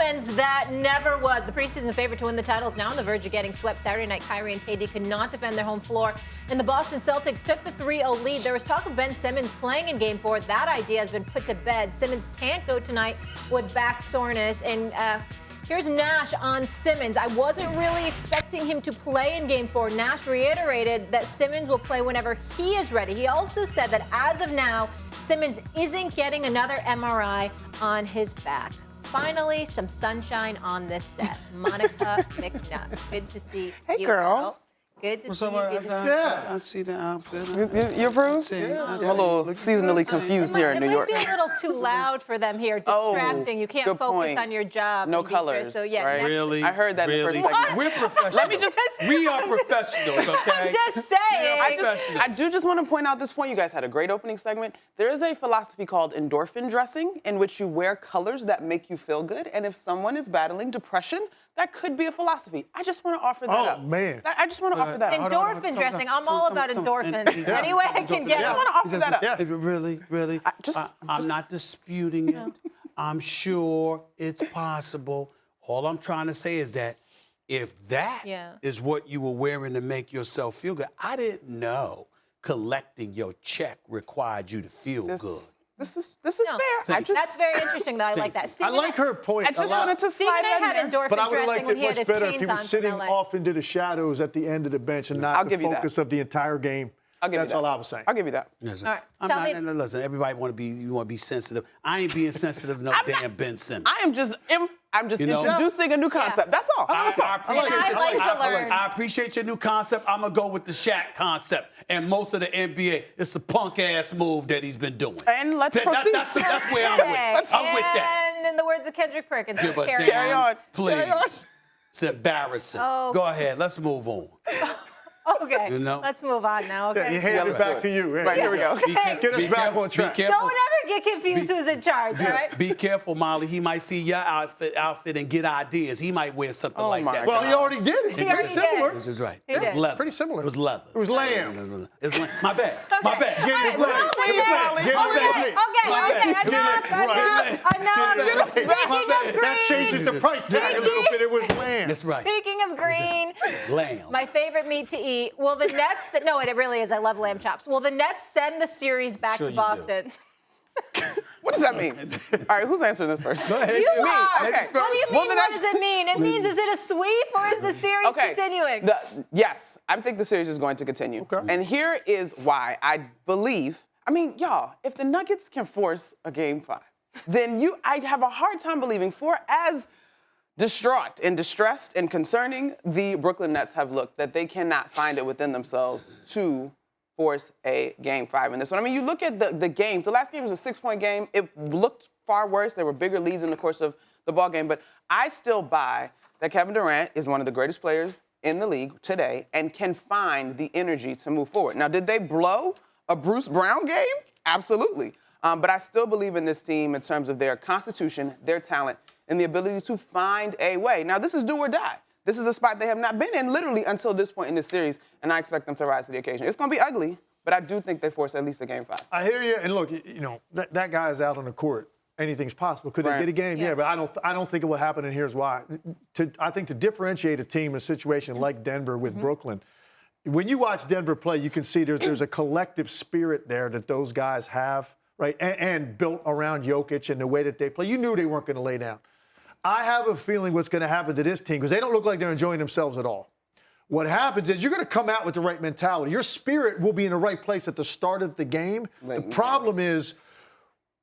offense that never was. The preseason favorite to win the title is now on the verge of getting swept. Saturday night, Kyrie and KD could not defend their home floor, and the Boston Celtics took the 3-0 lead. There was talk of Ben Simmons playing in Game 4. That idea has been put to bed. Simmons can't go tonight with back soreness, and here's Nash on Simmons. I wasn't really expecting him to play in Game 4. Nash reiterated that Simmons will play whenever he is ready. He also said that as of now, Simmons isn't getting another MRI on his back. Finally, some sunshine on this set. Monica McNutt. Good to see hey, you. Girl. Good to see you. I see the outfit. You approve? I'm a little seasonally confused here in New York. It might be a little too loud for them here, distracting. You can't focus on your job. No colors, so, yeah, right? Really? I heard that really? in the first segment. We're professionals. Let me just... We are professionals, okay? I'm just saying. I do just want to point out this point. You guys had a great opening segment. There is a philosophy called endorphin dressing in which you wear colors that make you feel good. And if someone is battling depression, that could be a philosophy. I just want to offer that up. Oh, man. I just want to offer that up. Endorphin dressing. I'm all about endorphins. Any way I can get it. I want to offer that up. Really? I'm not disputing it. I'm sure it's possible. All I'm trying to say is that if that is what you were wearing to make yourself feel good, I didn't know collecting your check required you to feel good. This is fair. That's very interesting, though. I like that. I like her point. I just wanted to Stephen slide A. had endorphin but I would have dressing liked when it he had much his better if jeans he was on sitting from LA. off into the shadows at the end of the bench and not the focus of the entire game. That's all I was saying. I'll give you that. Listen, All right, listen, everybody want to be sensitive. I ain't being sensitive to no damn Ben Simmons. I'm just introducing a new concept. That's all. I appreciate your new concept. I'm going to go with the Shaq concept. And most of the NBA, it's a punk-ass move that he's been doing. And let's proceed. That's where I'm with. I'm with that. And in the words of Kendrick Perkins, carry on. Please. It's embarrassing. Oh. Go ahead. Let's move on. Okay, let's move on now. Okay. Yeah, you hand it back to you. Right, here we go. Get us back on track. Don't ever get confused who's in charge, all right? Be careful, Molly. He might see your outfit and get ideas. He might wear something like that. Well, he already did it. He already did. Similar. This is right. He It was did. leather. Pretty similar. It was leather. It was lamb. My bad. My bad. Get his leg. Enough. That changes the price tag a little bit. It was lamb. That's right. Speaking of green, Lamb. my favorite meat to eat. Will the Nets? No, it really is. I love lamb chops. Will the Nets send the series back to Boston? What does that mean? All right, who's answering this first? Go ahead. You are. Okay. What do you mean? What does it mean? It means, is it a sweep or is the series continuing? Yes, I think the series is going to continue. Okay. And here is why I believe. I mean, y'all, if the Nuggets can force a Game 5, then I'd have a hard time believing, for as distraught and distressed and concerning the Brooklyn Nets have looked, that they cannot find it within themselves to force a Game 5 in this one. I mean, you look at the games. The last game was a 6-point game. It looked far worse. There were bigger leads in the course of the ball game. But I still buy that Kevin Durant is one of the greatest players in the league today and can find the energy to move forward. Now, did they blow a Bruce Brown game? Absolutely. But I still believe in this team in terms of their constitution, their talent, and the ability to find a way. Now, this is do or die. This is a spot they have not been in literally until this point in this series, and I expect them to rise to the occasion. It's going to be ugly, but I do think they force at least a Game 5. I hear you, and look, that guy is out on the court. Anything's possible. Could they get a game? Yeah, but I don't think it will happen, and here's why. I think to differentiate a team in a situation like Denver with Brooklyn, when you watch Denver play, you can see there's a collective spirit there that those guys have, right, and built around Jokic and the way that they play. You knew they weren't going to lay down. I have a feeling what's going to happen to this team, because they don't look like they're enjoying themselves at all. What happens is you're going to come out with the right mentality. Your spirit will be in the right place at the start of the game. The problem is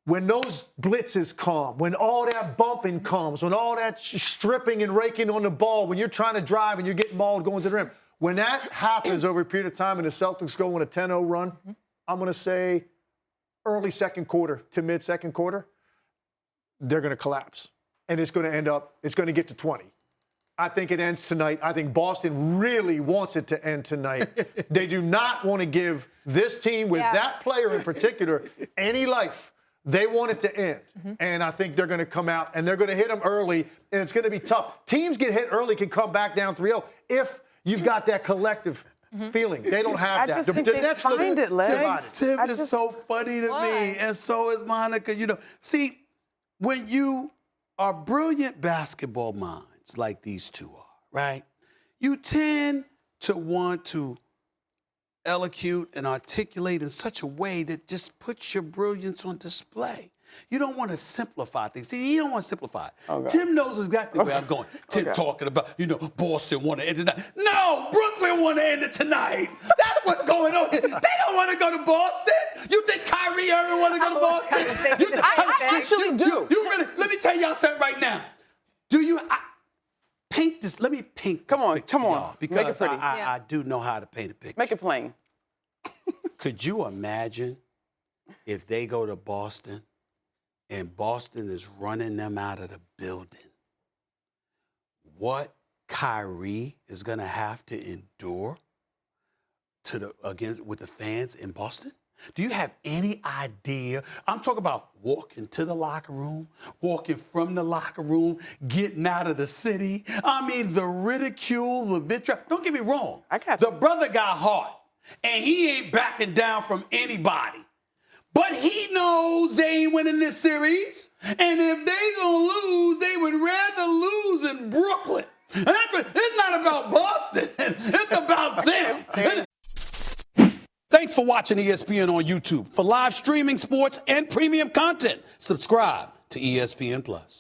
when those blitzes come, when all that bumping comes, when all that stripping and raking on the ball, when you're trying to drive and you're getting mauled going to the rim, when that happens over a period of time and the Celtics go on a 10-0 run, I'm going to say early second quarter to mid-second quarter, they're going to collapse. And it's going to get to 20. I think it ends tonight. I think Boston really wants it to end tonight. They do not want to give this team, with that player in particular, any life. They want it to end. And I think they're going to come out and they're going to hit them early, and it's going to be tough. Teams get hit early, can come back down 3-0 if you've got that collective feeling. They don't have that. I just think they find it, Legs. Tim is so funny to me, and so is Monica. See, when you are brilliant basketball minds like these two are, right? You tend to want to elocute and articulate in such a way that just puts your brilliance on display. You don't want to simplify things. See, you don't want to simplify it. Okay. Tim knows exactly where I'm going. Tim talking about, Boston want to end tonight. No, Brooklyn want to end it tonight. That's what's going on here. They don't want to go to Boston. You think Kyrie Irving want to go to Boston? I actually do. You really? Let me tell y'all something right now. Paint this. Let me paint this Come on, picture, come on. y'all, because Make it pretty. I do know how to paint a picture. Make it plain. Could you imagine if they go to Boston and Boston is running them out of the building? What Kyrie is going to have to endure with the fans in Boston? Do you have any idea? I'm talking about walking to the locker room, walking from the locker room, getting out of the city. I mean, the ridicule, the vitriol. Don't get me wrong. I got you. The brother got heart, and he ain't backing down from anybody. But he knows they ain't winning this series. And if they gonna lose, they would rather lose in Brooklyn. It's not about Boston. It's about them. Thanks for watching ESPN on YouTube. For live streaming, sports, and premium content, subscribe to ESPN+.